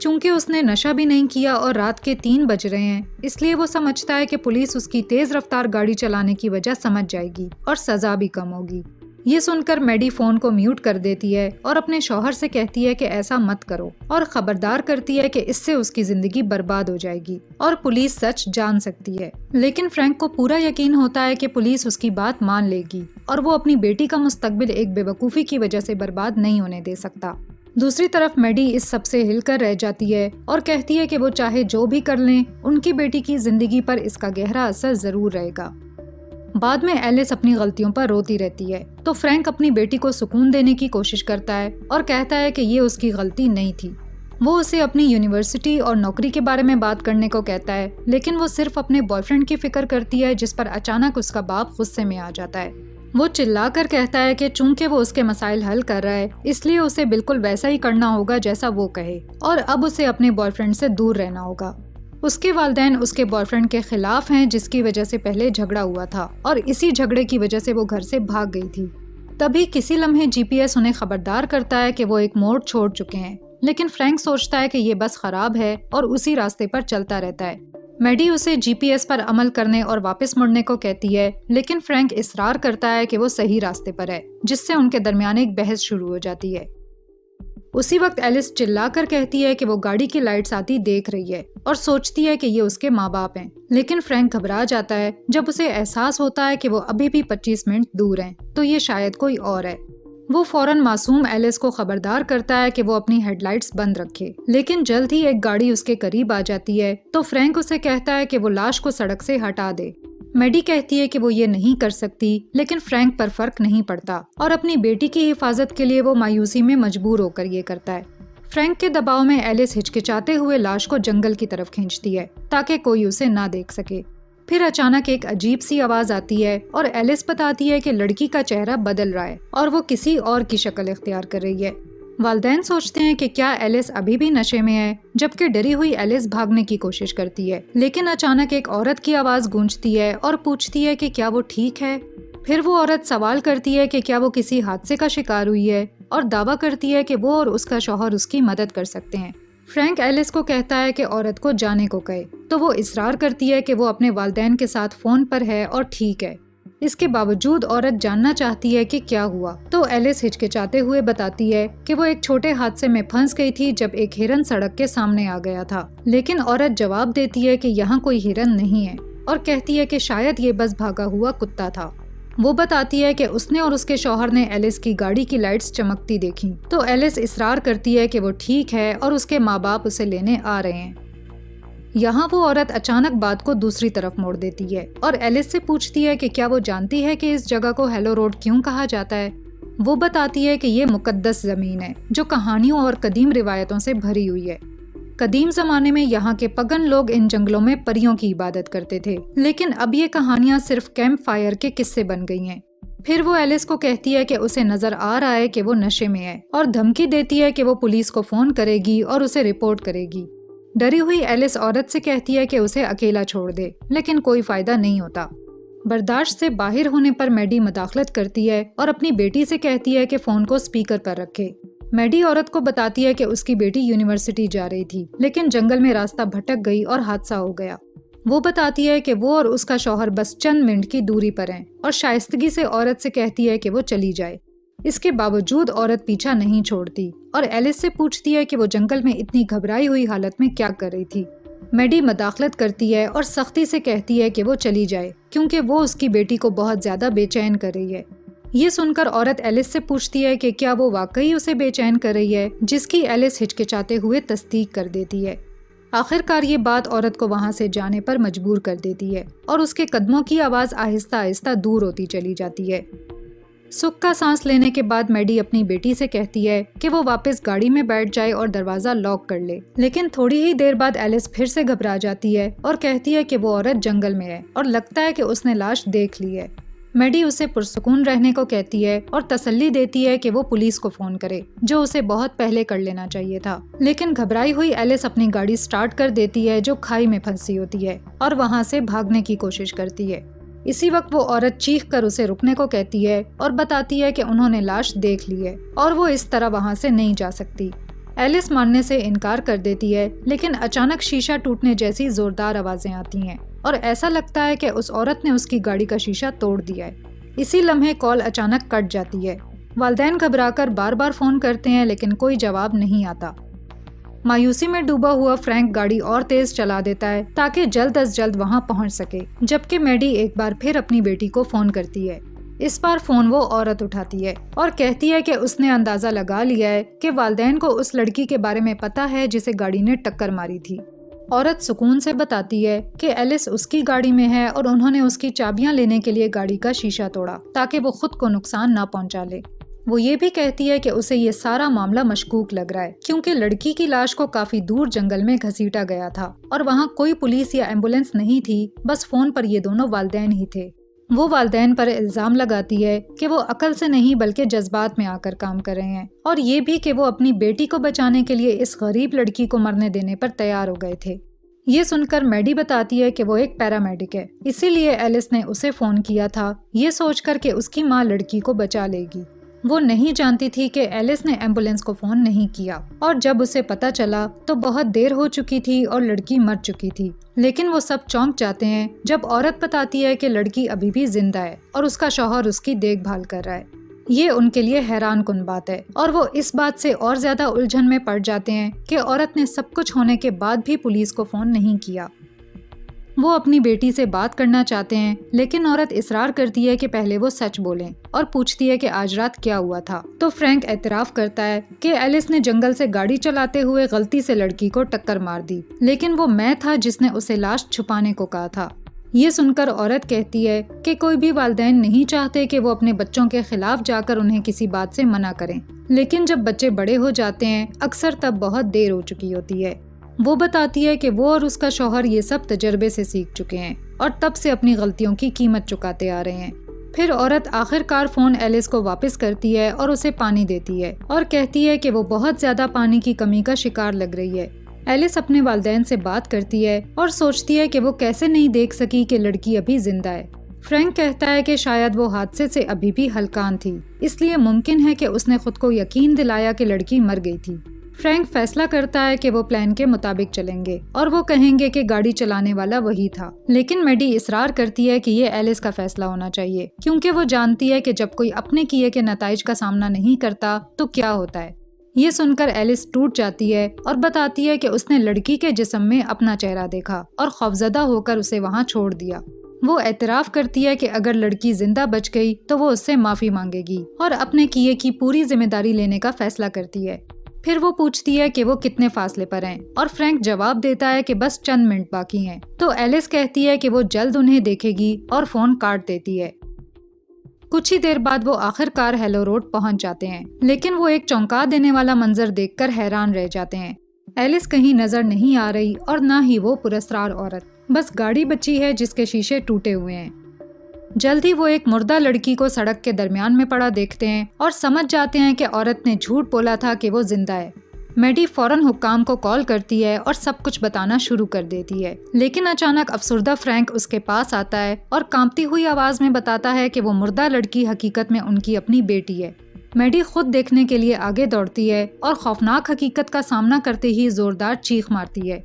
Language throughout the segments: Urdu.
چونکہ اس نے نشہ بھی نہیں کیا اور رات کے 3 بج رہے ہیں، اس لیے وہ سمجھتا ہے کہ پولیس اس کی تیز رفتار گاڑی چلانے کی وجہ سمجھ جائے گی اور سزا بھی کم ہوگی۔ یہ سن کر میڈی فون کو میوٹ کر دیتی ہے اور اپنے شوہر سے کہتی ہے کہ ایسا مت کرو، اور خبردار کرتی ہے کہ اس سے اس کی زندگی برباد ہو جائے گی اور پولیس سچ جان سکتی ہے۔ لیکن فرینک کو پورا یقین ہوتا ہے کہ پولیس اس کی بات مان لے گی اور وہ اپنی بیٹی کا مستقبل ایک بے وقوفی کی وجہ سے برباد نہیں ہونے دے سکتا۔ دوسری طرف میڈی اس سب سے ہل کر رہ جاتی ہے اور کہتی ہے کہ وہ چاہے جو بھی کر لیں، ان کی بیٹی کی زندگی پر اس کا گہرا اثر ضرور رہے گا۔ بعد میں ایلس اپنی غلطیوں پر روتی رہتی ہے تو فرینک اپنی بیٹی کو سکون دینے کی کوشش کرتا ہے اور کہتا ہے کہ یہ اس کی غلطی نہیں تھی۔ وہ اسے اپنی یونیورسٹی اور نوکری کے بارے میں بات کرنے کو کہتا ہے، لیکن وہ صرف اپنے بوائے فرینڈ کی فکر کرتی ہے، جس پر اچانک اس کا باپ غصے میں آ جاتا ہے۔ وہ چلا کر کہتا ہے کہ چونکہ وہ اس کے مسائل حل کر رہا ہے، اس لیے اسے بالکل ویسا ہی کرنا ہوگا جیسا وہ کہے، اور اب اسے اپنے بوائے فرینڈ سے دور رہنا ہوگا۔ اس کے والدین اس کے بوائے فرینڈ کے خلاف ہیں، جس کی وجہ سے پہلے جھگڑا ہوا تھا، اور اسی جھگڑے کی وجہ سے وہ گھر سے بھاگ گئی تھی۔ تبھی کسی لمحے جی پی ایس انہیں خبردار کرتا ہے کہ وہ ایک موڑ چھوڑ چکے ہیں، لیکن فرینک سوچتا ہے کہ یہ بس خراب ہے اور اسی راستے پر چلتا رہتا ہے۔ میڈی اسے جی پی ایس پر عمل کرنے اور واپس مڑنے کو کہتی ہے، لیکن فرینک اصرار کرتا ہے کہ وہ صحیح راستے پر ہے، جس سے ان کے درمیان ایک بحث شروع ہو جاتی ہے۔ اسی وقت ایلس چلا کر کہتی ہے کہ وہ گاڑی کی لائٹس آتی دیکھ رہی ہے اور سوچتی ہے کہ یہ اس کے ماں باپ ہیں، لیکن فرینک گھبرا جاتا ہے جب اسے احساس ہوتا ہے کہ وہ ابھی بھی 25 منٹ دور ہیں، تو یہ شاید کوئی اور ہے۔ وہ فوراً معصوم ایلس کو خبردار کرتا ہے کہ وہ اپنی ہیڈ لائٹس بند رکھے، لیکن جلد ہی ایک گاڑی اس کے قریب آ جاتی ہے تو فرینک اسے کہتا ہے کہ وہ لاش کو سڑک سے ہٹا دے۔ میڈی کہتی ہے کہ وہ یہ نہیں کر سکتی، لیکن فرینک پر فرق نہیں پڑتا اور اپنی بیٹی کی حفاظت کے لیے وہ مایوسی میں مجبور ہو کر یہ کرتا ہے۔ فرینک کے دباؤ میں ایلس ہچکچاتے ہوئے لاش کو جنگل کی طرف کھینچتی ہے تاکہ کوئی اسے نہ دیکھ سکے۔ پھر اچانک ایک عجیب سی آواز آتی ہے اور ایلس بتاتی ہے کہ لڑکی کا چہرہ بدل رہا ہے اور وہ کسی اور کی شکل اختیار کر رہی ہے۔ والدین سوچتے ہیں کہ کیا ایلس ابھی بھی نشے میں ہے، جبکہ ڈری ہوئی ایلس بھاگنے کی کوشش کرتی ہے، لیکن اچانک ایک عورت کی آواز گونجتی ہے اور پوچھتی ہے کہ کیا وہ ٹھیک ہے۔ پھر وہ عورت سوال کرتی ہے کہ کیا وہ کسی حادثے کا شکار ہوئی ہے، اور دعویٰ کرتی ہے کہ وہ اور اس کا شوہر اس کی مدد کر سکتے ہیں۔ فرینک ایلس کو کہتا ہے کہ عورت کو جانے کو کہے، تو وہ اصرار کرتی ہے کہ وہ اپنے والدین کے ساتھ فون پر ہے اور ٹھیک ہے۔ اس کے باوجود عورت جاننا چاہتی ہے کہ کیا ہوا، تو ایلس ہچکچاتے ہوئے بتاتی ہے کہ وہ ایک چھوٹے حادثے میں پھنس گئی تھی جب ایک ہرن سڑک کے سامنے آ گیا تھا، لیکن عورت جواب دیتی ہے کہ یہاں کوئی ہرن نہیں ہے اور کہتی ہے کہ شاید یہ بس بھاگا ہوا کتا تھا۔ وہ بتاتی ہے کہ اس نے اور اس کے شوہر نے ایلس کی گاڑی کی لائٹس چمکتی دیکھی، تو ایلس اصرار کرتی ہے کہ وہ ٹھیک ہے اور اس کے ماں باپ اسے لینے آ رہے ہیں۔ یہاں وہ عورت اچانک بات کو دوسری طرف موڑ دیتی ہے اور ایلس سے پوچھتی ہے کہ کیا وہ جانتی ہے کہ اس جگہ کو ہیلو روڈ کیوں کہا جاتا ہے۔ وہ بتاتی ہے کہ یہ مقدس زمین ہے جو کہانیوں اور قدیم روایتوں سے بھری ہوئی ہے۔ قدیم زمانے میں یہاں کے پگن لوگ ان جنگلوں میں پریوں کی عبادت کرتے تھے، لیکن اب یہ کہانیاں صرف کیمپ فائر کے قصے بن گئی ہیں۔ پھر وہ ایلس کو کہتی ہے کہ اسے نظر آ رہا ہے کہ وہ نشے میں ہے اور دھمکی دیتی ہے کہ وہ پولیس کو فون کرے گی اور اسے رپورٹ کرے گی۔ ڈری ہوئی ایلس عورت سے کہتی ہے کہ اسے اکیلا چھوڑ دے، لیکن کوئی فائدہ نہیں ہوتا۔ برداشت سے باہر ہونے پر میڈی مداخلت کرتی ہے اور اپنی بیٹی سے کہتی ہے کہ فون کو اسپیکر پر رکھے۔ میڈی عورت کو بتاتی ہے کہ اس کی بیٹی یونیورسٹی جا رہی تھی، لیکن جنگل میں راستہ بھٹک گئی اور حادثہ ہو گیا۔ وہ بتاتی ہے کہ وہ اور اس کا شوہر بس چند منٹ کی دوری پر ہیں اور شائستگی سے عورت سے کہتی ہے کہ وہ چلی جائے۔ اس کے باوجود عورت پیچھا نہیں چھوڑتی اور ایلس سے پوچھتی ہے کہ وہ جنگل میں اتنی گھبرائی ہوئی حالت میں کیا کر رہی تھی۔ میڈی مداخلت کرتی ہے اور سختی سے کہتی ہے کہ وہ چلی جائے کیونکہ وہ اس کی بیٹی کو بہت زیادہ بے چین کر رہی ہے۔ یہ سن کر عورت ایلس سے پوچھتی ہے کہ کیا وہ واقعی اسے بے چین کر رہی ہے، جس کی ایلس ہچکچاتے ہوئے تصدیق کر دیتی ہے۔ آخرکار یہ بات عورت کو وہاں سے جانے پر مجبور کر دیتی ہے اور اس کے قدموں کی آواز آہستہ آہستہ دور ہوتی چلی جاتی ہے۔ سکھ کا سانس لینے کے بعد میڈی اپنی بیٹی سے کہتی ہے کہ وہ واپس گاڑی میں بیٹھ جائے اور دروازہ لاک کر لے، لیکن تھوڑی ہی دیر بعد ایلس پھر سے گھبرا جاتی ہے اور کہتی ہے کہ وہ عورت جنگل میں ہے اور لگتا ہے کہ اس نے لاش دیکھ لی ہے۔ میڈی اسے پرسکون رہنے کو کہتی ہے اور تسلی دیتی ہے کہ وہ پولیس کو فون کرے، جو اسے بہت پہلے کر لینا چاہیے تھا، لیکن گھبرائی ہوئی ایلس اپنی گاڑی سٹارٹ کر دیتی ہے جو کھائی میں پھنسی ہوتی ہے اور وہاں سے بھاگنے کی کوشش کرتی ہے۔ اسی وقت وہ عورت چیخ کر اسے رکنے کو کہتی ہے اور بتاتی ہے کہ انہوں نے لاش دیکھ لی ہے اور وہ اس طرح وہاں سے نہیں جا سکتی۔ ایلس ماننے سے انکار کر دیتی ہے، لیکن اچانک شیشہ ٹوٹنے جیسی زوردار آوازیں آتی ہیں اور ایسا لگتا ہے کہ اس عورت نے اس کی گاڑی کا شیشہ توڑ دیا ہے۔ اسی لمحے کال اچانک کٹ جاتی ہے۔ والدین گھبرا کر بار بار فون کرتے ہیں لیکن کوئی جواب نہیں آتا۔ مایوسی میں ڈوبا ہوا فرینک گاڑی اور تیز چلا دیتا ہے تاکہ جلد از جلد وہاں پہنچ سکے، جبکہ میڈی ایک بار پھر اپنی بیٹی کو فون کرتی ہے۔ اس بار فون وہ عورت اٹھاتی ہے اور کہتی ہے کہ اس نے اندازہ لگا لیا ہے کہ والدین کو اس لڑکی کے بارے میں پتہ ہے جسے گاڑی نے ٹکر ماری تھی۔ عورت سکون سے بتاتی ہے کہ ایلس اس کی گاڑی میں ہے اور انہوں نے اس کی چابیاں لینے کے لیے گاڑی کا شیشہ توڑا تاکہ وہ خود کو نقصان نہ پہنچا لے۔ وہ یہ بھی کہتی ہے کہ اسے یہ سارا معاملہ مشکوک لگ رہا ہے کیونکہ لڑکی کی لاش کو کافی دور جنگل میں گھسیٹا گیا تھا اور وہاں کوئی پولیس یا ایمبولینس نہیں تھی، بس فون پر یہ دونوں والدین ہی تھے۔ وہ والدین پر الزام لگاتی ہے کہ وہ عقل سے نہیں بلکہ جذبات میں آ کر کام کر رہے ہیں، اور یہ بھی کہ وہ اپنی بیٹی کو بچانے کے لیے اس غریب لڑکی کو مرنے دینے پر تیار ہو گئے تھے۔ یہ سن کر میڈی بتاتی ہے کہ وہ ایک پیرامیڈک ہے، اسی لیے ایلس نے اسے فون کیا تھا، یہ سوچ کر کہ اس کی ماں لڑکی کو بچا لے گی۔ وہ نہیں جانتی تھی کہ ایلس نے ایمبولینس کو فون نہیں کیا، اور جب اسے پتہ چلا تو بہت دیر ہو چکی تھی اور لڑکی مر چکی تھی۔ لیکن وہ سب چونک جاتے ہیں جب عورت بتاتی ہے کہ لڑکی ابھی بھی زندہ ہے اور اس کا شوہر اس کی دیکھ بھال کر رہا ہے۔ یہ ان کے لیے حیران کن بات ہے اور وہ اس بات سے اور زیادہ الجھن میں پڑ جاتے ہیں کہ عورت نے سب کچھ ہونے کے بعد بھی پولیس کو فون نہیں کیا۔ وہ اپنی بیٹی سے بات کرنا چاہتے ہیں لیکن عورت اصرار کرتی ہے کہ پہلے وہ سچ بولیں اور پوچھتی ہے کہ آج رات کیا ہوا تھا۔ تو فرینک اعتراف کرتا ہے کہ ایلس نے جنگل سے گاڑی چلاتے ہوئے غلطی سے لڑکی کو ٹکر مار دی، لیکن وہ میں تھا جس نے اسے لاش چھپانے کو کہا تھا۔ یہ سن کر عورت کہتی ہے کہ کوئی بھی والدین نہیں چاہتے کہ وہ اپنے بچوں کے خلاف جا کر انہیں کسی بات سے منع کریں، لیکن جب بچے بڑے ہو جاتے ہیں اکثر تب بہت دیر ہو چکی ہوتی ہے۔ وہ بتاتی ہے کہ وہ اور اس کا شوہر یہ سب تجربے سے سیکھ چکے ہیں اور تب سے اپنی غلطیوں کی قیمت چکاتے آ رہے ہیں۔ پھر عورت آخر کار فون ایلس کو واپس کرتی ہے اور اسے پانی دیتی ہے اور کہتی ہے کہ وہ بہت زیادہ پانی کی کمی کا شکار لگ رہی ہے۔ ایلس اپنے والدین سے بات کرتی ہے اور سوچتی ہے کہ وہ کیسے نہیں دیکھ سکی کہ لڑکی ابھی زندہ ہے۔ فرینک کہتا ہے کہ شاید وہ حادثے سے ابھی بھی ہلکان تھی، اس لیے ممکن ہے کہ اس نے خود کو یقین دلایا کہ لڑکی مر گئی تھی۔ فرینک فیصلہ کرتا ہے کہ وہ پلان کے مطابق چلیں گے اور وہ کہیں گے کہ گاڑی چلانے والا وہی تھا، لیکن میڈی اصرار کرتی ہے کہ یہ ایلس کا فیصلہ ہونا چاہیے کیونکہ وہ جانتی ہے کہ جب کوئی اپنے کیے کے نتائج کا سامنا نہیں کرتا تو کیا ہوتا ہے۔ یہ سن کر ایلس ٹوٹ جاتی ہے اور بتاتی ہے کہ اس نے لڑکی کے جسم میں اپنا چہرہ دیکھا اور خوفزدہ ہو کر اسے وہاں چھوڑ دیا۔ وہ اعتراف کرتی ہے کہ اگر لڑکی زندہ بچ گئی تو وہ اس سے معافی مانگے گی اور اپنے کیے کی پوری ذمہ داری لینے کا فیصلہ کرتی ہے۔ پھر وہ پوچھتی ہے کہ وہ کتنے فاصلے پر ہیں اور فرینک جواب دیتا ہے کہ بس چند منٹ باقی ہیں، تو ایلس کہتی ہے کہ وہ جلد انہیں دیکھے گی اور فون کاٹ دیتی ہے۔ کچھ ہی دیر بعد وہ آخر کار ہیلو روڈ پہنچ جاتے ہیں، لیکن وہ ایک چونکا دینے والا منظر دیکھ کر حیران رہ جاتے ہیں۔ ایلس کہیں نظر نہیں آ رہی اور نہ ہی وہ پراسرار عورت، بس گاڑی بچی ہے جس کے شیشے ٹوٹے ہوئے ہیں۔ جلد ہی وہ ایک مردہ لڑکی کو سڑک کے درمیان میں پڑا دیکھتے ہیں اور سمجھ جاتے ہیں کہ عورت نے جھوٹ بولا تھا کہ وہ زندہ ہے۔ میڈی فوراً حکام کو کال کرتی ہے اور سب کچھ بتانا شروع کر دیتی ہے، لیکن اچانک افسردہ فرینک اس کے پاس آتا ہے اور کانپتی ہوئی آواز میں بتاتا ہے کہ وہ مردہ لڑکی حقیقت میں ان کی اپنی بیٹی ہے۔ میڈی خود دیکھنے کے لیے آگے دوڑتی ہے اور خوفناک حقیقت کا سامنا کرتے ہی زوردار چیخ مارتی ہے۔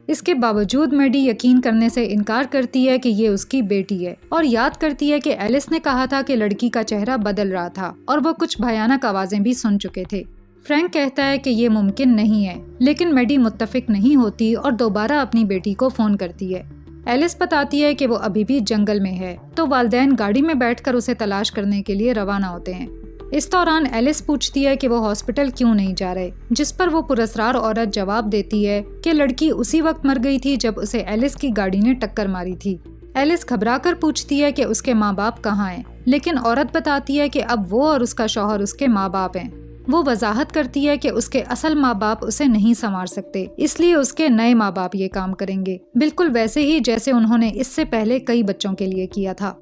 اس کے باوجود میڈی یقین کرنے سے انکار کرتی ہے کہ یہ اس کی بیٹی ہے اور یاد کرتی ہے کہ ایلس نے کہا تھا کہ لڑکی کا چہرہ بدل رہا تھا اور وہ کچھ بھیانک آوازیں بھی سن چکے تھے۔ فرینک کہتا ہے کہ یہ ممکن نہیں ہے، لیکن میڈی متفق نہیں ہوتی اور دوبارہ اپنی بیٹی کو فون کرتی ہے۔ ایلس بتاتی ہے کہ وہ ابھی بھی جنگل میں ہے، تو والدین گاڑی میں بیٹھ کر اسے تلاش کرنے کے لیے روانہ ہوتے ہیں۔ اس دوران ایلس پوچھتی ہے کہ وہ ہاسپٹل کیوں نہیں جا رہے، جس پر وہ پراسرار عورت جواب دیتی ہے کہ لڑکی اسی وقت مر گئی تھی جب اسے ایلس کی گاڑی نے ٹکر ماری تھی۔ ایلس گھبرا کر پوچھتی ہے کہ اس کے ماں باپ کہاں ہیں، لیکن عورت بتاتی ہے کہ اب وہ اور اس کا شوہر اس کے ماں باپ ہیں۔ وہ وضاحت کرتی ہے کہ اس کے اصل ماں باپ اسے نہیں سنوار سکتے، اس لیے اس کے نئے ماں باپ یہ کام کریں گے، بالکل ویسے ہی جیسے انہوں نے اس سے پہلے کئی بچوں کے لیے کیا تھا۔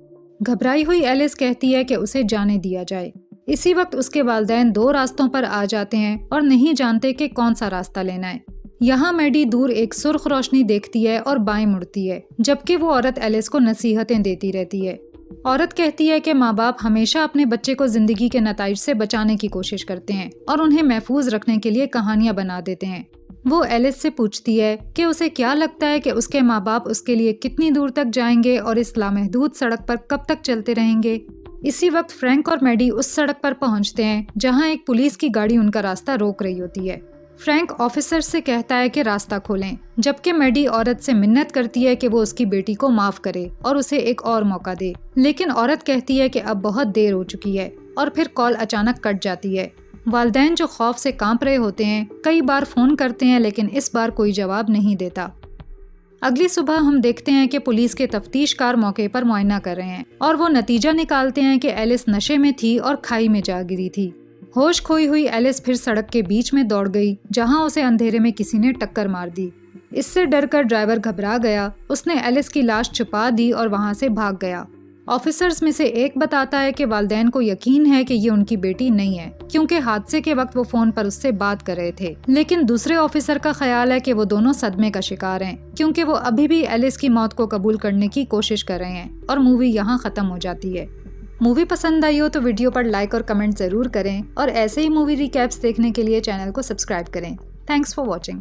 گھبرائی ہوئی ایلس کہتی ہے کہ اسے جانے دیا جائے۔ اسی وقت اس کے والدین دو راستوں پر آ جاتے ہیں اور نہیں جانتے کہ کون سا راستہ لینا ہے۔ یہاں میڈی دور ایک سرخ روشنی دیکھتی ہے اور بائیں مڑتی ہے، جبکہ وہ عورت ایلس کو نصیحتیں دیتی رہتی ہے۔ عورت کہتی ہے کہ ماں باپ ہمیشہ اپنے بچے کو زندگی کے نتائج سے بچانے کی کوشش کرتے ہیں اور انہیں محفوظ رکھنے کے لیے کہانیاں بنا دیتے ہیں۔ وہ ایلس سے پوچھتی ہے کہ اسے کیا لگتا ہے کہ اس کے ماں باپ اس کے لیے کتنی دور تک جائیں گے اور اس لامحدود سڑک پر کب تک چلتے رہیں گے۔ اسی وقت فرینک اور میڈی اس سڑک پر پہنچتے ہیں جہاں ایک پولیس کی گاڑی ان کا راستہ روک رہی ہوتی ہے۔ فرینک آفیسر سے کہتا ہے کہ راستہ کھولیں، جبکہ میڈی عورت سے منت کرتی ہے کہ وہ اس کی بیٹی کو معاف کرے اور اسے ایک اور موقع دے، لیکن عورت کہتی ہے کہ اب بہت دیر ہو چکی ہے اور پھر کال اچانک کٹ جاتی ہے۔ والدین جو خوف سے کانپ رہے ہوتے ہیں کئی بار فون کرتے ہیں لیکن اس بار کوئی جواب نہیں دیتا۔ اگلی صبح ہم دیکھتے ہیں کہ پولیس کے تفتیش کار موقع پر معائنہ کر رہے ہیں اور وہ نتیجہ نکالتے ہیں کہ ایلس نشے میں تھی اور کھائی میں جا گری تھی۔ ہوش کھوئی ہوئی ایلس پھر سڑک کے بیچ میں دوڑ گئی جہاں اسے اندھیرے میں کسی نے ٹکر مار دی۔ اس سے ڈر کر ڈرائیور گھبرا گیا، اس نے ایلس کی لاش چھپا دی اور وہاں سے بھاگ گیا۔ آفیسرز میں سے ایک بتاتا ہے کہ والدین کو یقین ہے کہ یہ ان کی بیٹی نہیں ہے کیونکہ حادثے کے وقت وہ فون پر اس سے بات کر رہے تھے، لیکن دوسرے آفیسر کا خیال ہے کہ وہ دونوں صدمے کا شکار ہیں کیونکہ وہ ابھی بھی ایلس کی موت کو قبول کرنے کی کوشش کر رہے ہیں، اور مووی یہاں ختم ہو جاتی ہے۔ مووی پسند آئی ہو تو ویڈیو پر لائک اور کمنٹ ضرور کریں، اور ایسے ہی مووی ریکیپس دیکھنے کے لیے چینل کو سبسکرائب کریں۔ Thanks for watching.